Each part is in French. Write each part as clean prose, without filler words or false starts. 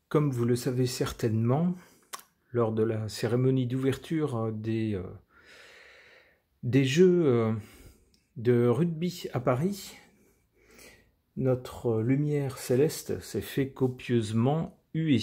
Comme vous le savez certainement, lors de la cérémonie d'ouverture des Jeux de rugby à Paris, notre lumière céleste s'est fait copieusement huer.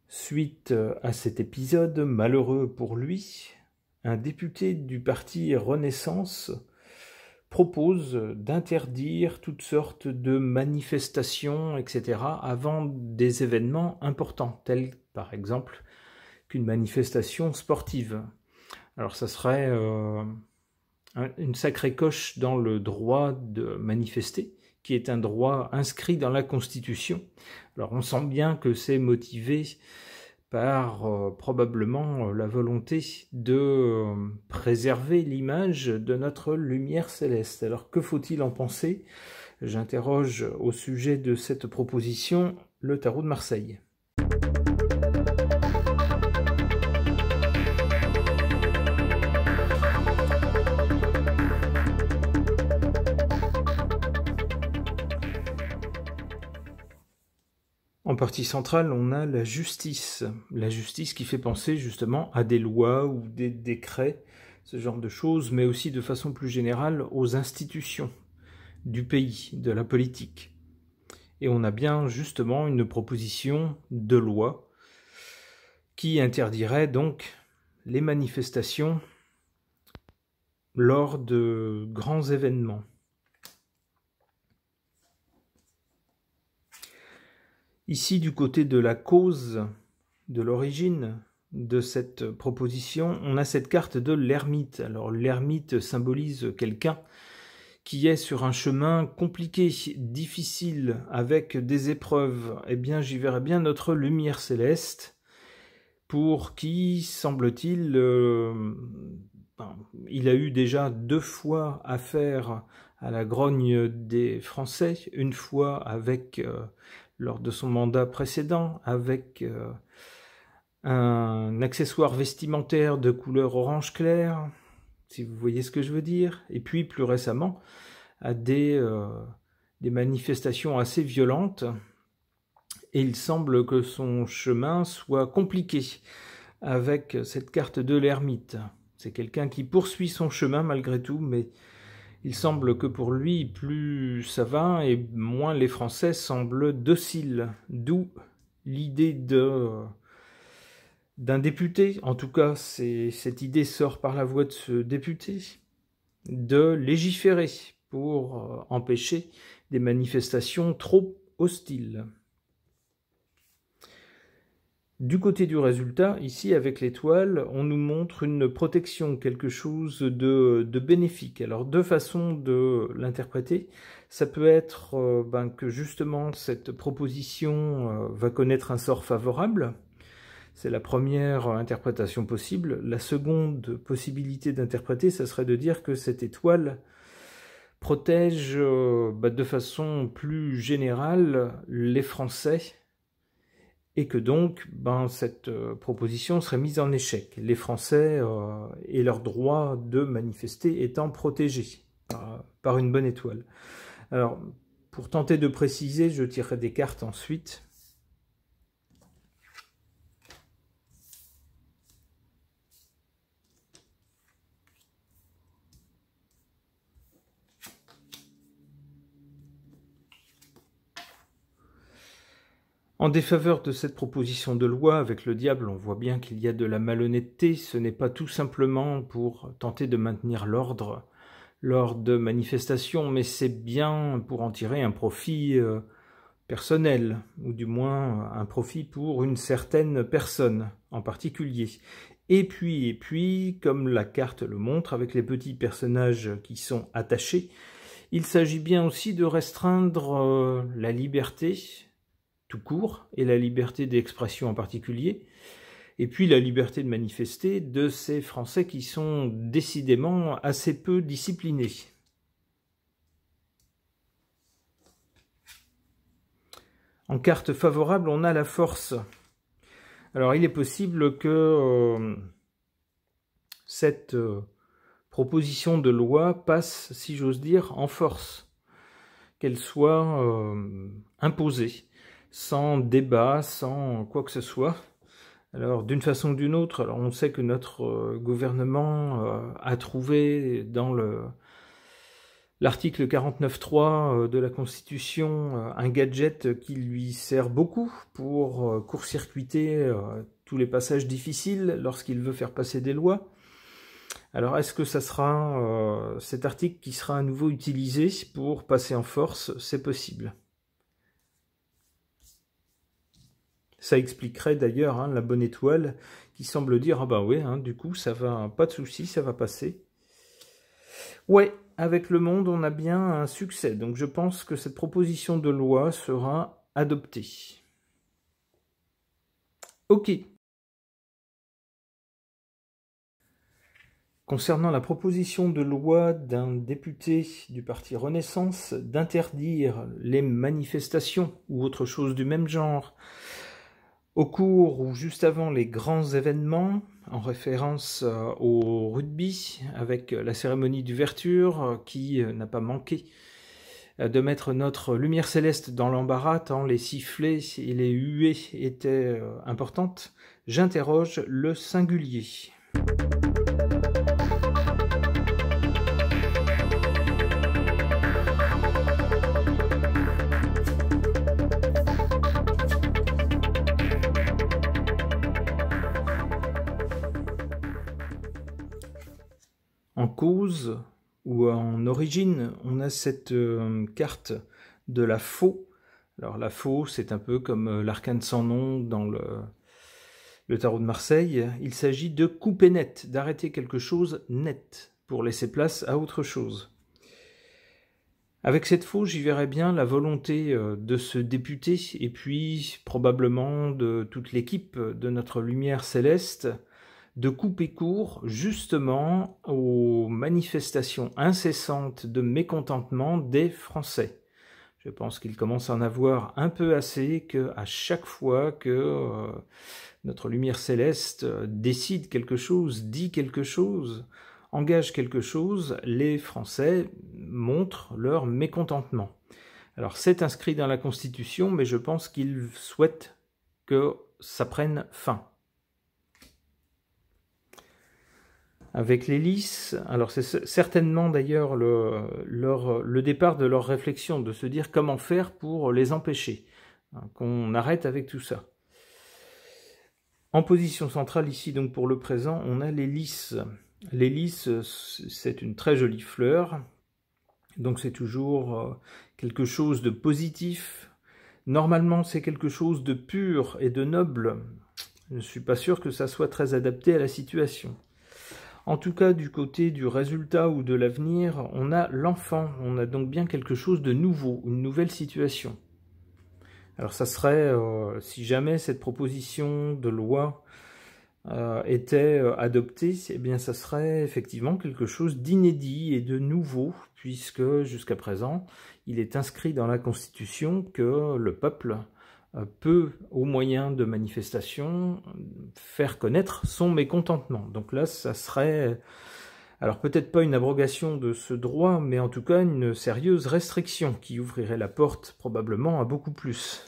Suite à cet épisode malheureux pour lui, un député du parti Renaissance propose d'interdire toutes sortes de manifestations, etc., avant des événements importants, tels par exemple qu'une manifestation sportive. Alors ça serait une sacrée coche dans le droit de manifester, qui est un droit inscrit dans la Constitution. Alors on sent bien que c'est motivé par probablement la volonté de préserver l'image de notre lumière céleste. Alors que faut-il en penser? J'interroge au sujet de cette proposition le tarot de Marseille. En partie centrale, on a la justice qui fait penser justement à des lois ou des décrets, ce genre de choses, mais aussi de façon plus générale aux institutions du pays, de la politique. Et on a bien justement une proposition de loi qui interdirait donc les manifestations lors de grands événements. Ici, du côté de la cause, de l'origine de cette proposition, on a cette carte de l'ermite. Alors l'ermite symbolise quelqu'un qui est sur un chemin compliqué, difficile, avec des épreuves. Eh bien, j'y verrais bien notre lumière céleste, pour qui, semble-t-il, il a eu déjà 2 fois affaire à la grogne des Français, une fois avec... lors de son mandat précédent, avec un accessoire vestimentaire de couleur orange clair, si vous voyez ce que je veux dire, et puis plus récemment à des manifestations assez violentes, et il semble que son chemin soit compliqué avec cette carte de l'ermite. C'est quelqu'un qui poursuit son chemin malgré tout, mais il semble que pour lui, plus ça va et moins les Français semblent dociles. D'où l'idée d'un député, en tout cas cette idée sort par la voix de ce député, de légiférer pour empêcher des manifestations trop hostiles. Du côté du résultat, ici avec l'étoile, on nous montre une protection, quelque chose de bénéfique. Alors 2 façons de l'interpréter. Ça peut être que justement cette proposition va connaître un sort favorable. C'est la première interprétation possible. La seconde possibilité d'interpréter, ça serait de dire que cette étoile protège de façon plus générale les Français, et que donc cette proposition serait mise en échec, les Français et leur droit de manifester étant protégés par une bonne étoile. Alors, pour tenter de préciser, je tirerai des cartes ensuite. En défaveur de cette proposition de loi avec le diable, on voit bien qu'il y a de la malhonnêteté. Ce n'est pas tout simplement pour tenter de maintenir l'ordre lors de manifestations, mais c'est bien pour en tirer un profit personnel, ou du moins un profit pour une certaine personne en particulier. Et puis, comme la carte le montre, avec les petits personnages qui sont attachés, il s'agit bien aussi de restreindre la liberté tout court, et la liberté d'expression en particulier, et puis la liberté de manifester de ces Français qui sont décidément assez peu disciplinés. En carte favorable, on a la force. Alors il est possible que cette proposition de loi passe, si j'ose dire, en force, qu'elle soit imposée. sans débat, sans quoi que ce soit. Alors, d'une façon ou d'une autre, alors on sait que notre gouvernement a trouvé dans l'article 49.3 de la Constitution un gadget qui lui sert beaucoup pour court-circuiter tous les passages difficiles lorsqu'il veut faire passer des lois. Alors, est-ce que ça sera cet article qui sera à nouveau utilisé pour passer en force? C'est possible. Ça expliquerait d'ailleurs la bonne étoile qui semble dire « Ah bah oui, du coup, ça va, pas de souci, ça va passer. » Ouais, avec le monde, on a bien un succès. Donc je pense que cette proposition de loi sera adoptée. Ok. Concernant la proposition de loi d'un député du parti Renaissance d'interdire les manifestations ou autre chose du même genre au cours ou juste avant les grands événements, en référence au rugby, avec la cérémonie d'ouverture qui n'a pas manqué de mettre notre lumière céleste dans l'embarras tant les sifflets et les huées étaient importantes, j'interroge le singulier. En cause ou en origine, on a cette carte de la faux. Alors la faux, c'est un peu comme l'arcane sans nom dans le tarot de Marseille. Il s'agit de couper net, d'arrêter quelque chose net pour laisser place à autre chose. Avec cette faux, j'y verrais bien la volonté de ce député et puis probablement de toute l'équipe de notre lumière céleste de couper court justement aux manifestations incessantes de mécontentement des Français. Je pense qu'il commence à en avoir un peu assez qu'à chaque fois que notre lumière céleste décide quelque chose, dit quelque chose, engage quelque chose, les Français montrent leur mécontentement. Alors c'est inscrit dans la Constitution, mais je pense qu'ils souhaitent que ça prenne fin. Avec les lices, alors c'est certainement d'ailleurs le départ de leur réflexion, de se dire comment faire pour les empêcher, qu'on arrête avec tout ça. En position centrale ici, donc pour le présent, on a les lys. Les lys, c'est une très jolie fleur, donc c'est toujours quelque chose de positif. Normalement, c'est quelque chose de pur et de noble. Je ne suis pas sûr que ça soit très adapté à la situation. En tout cas, du côté du résultat ou de l'avenir, on a l'enfant. On a donc bien quelque chose de nouveau, une nouvelle situation. Alors ça serait, si jamais cette proposition de loi était adoptée, eh bien ça serait effectivement quelque chose d'inédit et de nouveau, puisque jusqu'à présent, il est inscrit dans la Constitution que le peuple peut, au moyen de manifestations, faire connaître son mécontentement. Donc là, ça serait, alors peut-être pas une abrogation de ce droit, mais en tout cas une sérieuse restriction qui ouvrirait la porte probablement à beaucoup plus.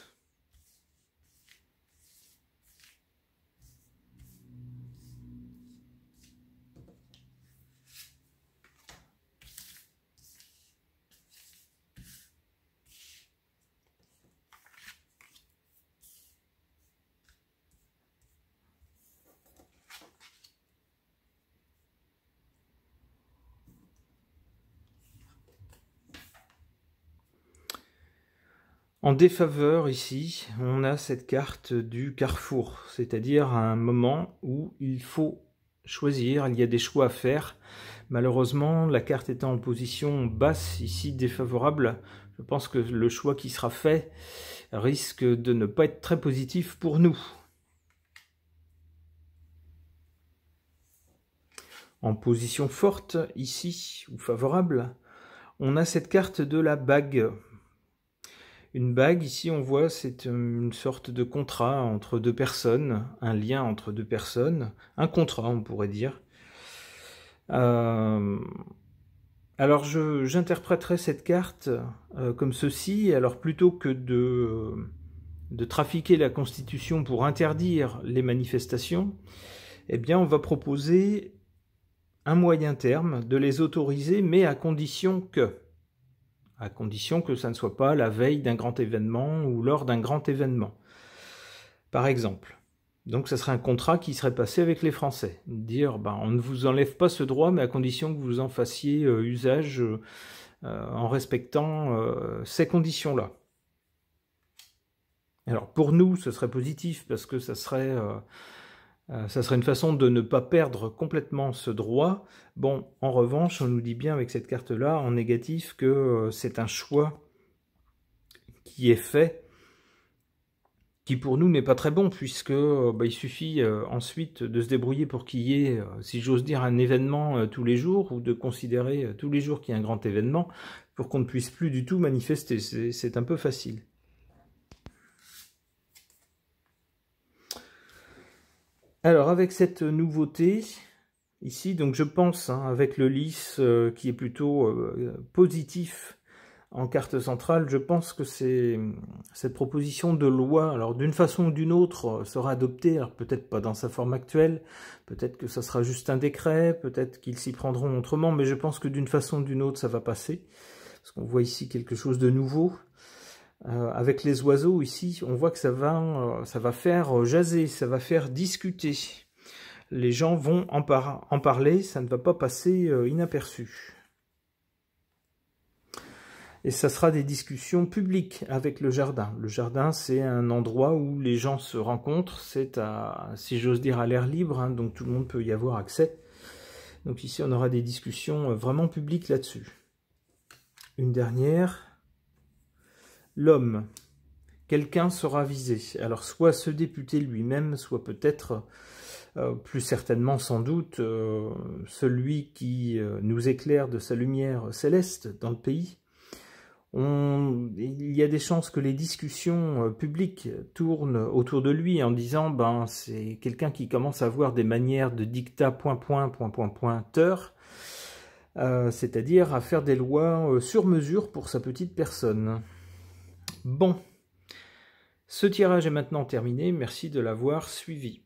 En défaveur, ici, on a cette carte du carrefour, c'est-à-dire un moment où il faut choisir, il y a des choix à faire. Malheureusement, la carte étant en position basse, ici défavorable, je pense que le choix qui sera fait risque de ne pas être très positif pour nous. En position forte, ici, ou favorable, on a cette carte de la bague. Une bague, ici on voit, c'est une sorte de contrat entre deux personnes, un lien entre deux personnes, un contrat on pourrait dire. Alors j'interpréterai cette carte comme ceci, alors plutôt que de de trafiquer la Constitution pour interdire les manifestations, eh bien on va proposer un moyen terme de les autoriser, mais à condition que ça ne soit pas la veille d'un grand événement ou lors d'un grand événement. Par exemple, donc ça serait un contrat qui serait passé avec les Français. Dire, on ne vous enlève pas ce droit, mais à condition que vous en fassiez usage en respectant ces conditions-là. Alors pour nous, ce serait positif parce que ça serait une façon de ne pas perdre complètement ce droit. Bon, en revanche, on nous dit bien avec cette carte-là, en négatif, que c'est un choix qui est fait, qui pour nous n'est pas très bon, puisque il suffit ensuite de se débrouiller pour qu'il y ait, si j'ose dire, un événement tous les jours, ou de considérer tous les jours qu'il y a un grand événement, pour qu'on ne puisse plus du tout manifester. C'est un peu facile. Alors avec cette nouveauté, ici, donc je pense, avec le lys qui est plutôt positif en carte centrale, je pense que cette proposition de loi, alors d'une façon ou d'une autre, sera adoptée, alors peut-être pas dans sa forme actuelle, peut-être que ça sera juste un décret, peut-être qu'ils s'y prendront autrement, mais je pense que d'une façon ou d'une autre, ça va passer, parce qu'on voit ici quelque chose de nouveau. Avec les oiseaux ici, on voit que ça va faire jaser, ça va faire discuter. Les gens vont en parler, ça ne va pas passer inaperçu. Et ça sera des discussions publiques avec le jardin. Le jardin, c'est un endroit où les gens se rencontrent, c'est si j'ose dire, à l'air libre, donc tout le monde peut y avoir accès. Donc ici, on aura des discussions vraiment publiques là-dessus. Une dernière. L'homme, quelqu'un sera visé. Alors soit ce député lui-même, soit peut-être, plus certainement sans doute, celui qui nous éclaire de sa lumière céleste dans le pays. Il y a des chances que les discussions publiques tournent autour de lui en disant c'est quelqu'un qui commence à avoir des manières de dictat pointeur, c'est-à-dire à faire des lois sur mesure pour sa petite personne. Bon, ce tirage est maintenant terminé, merci de l'avoir suivi.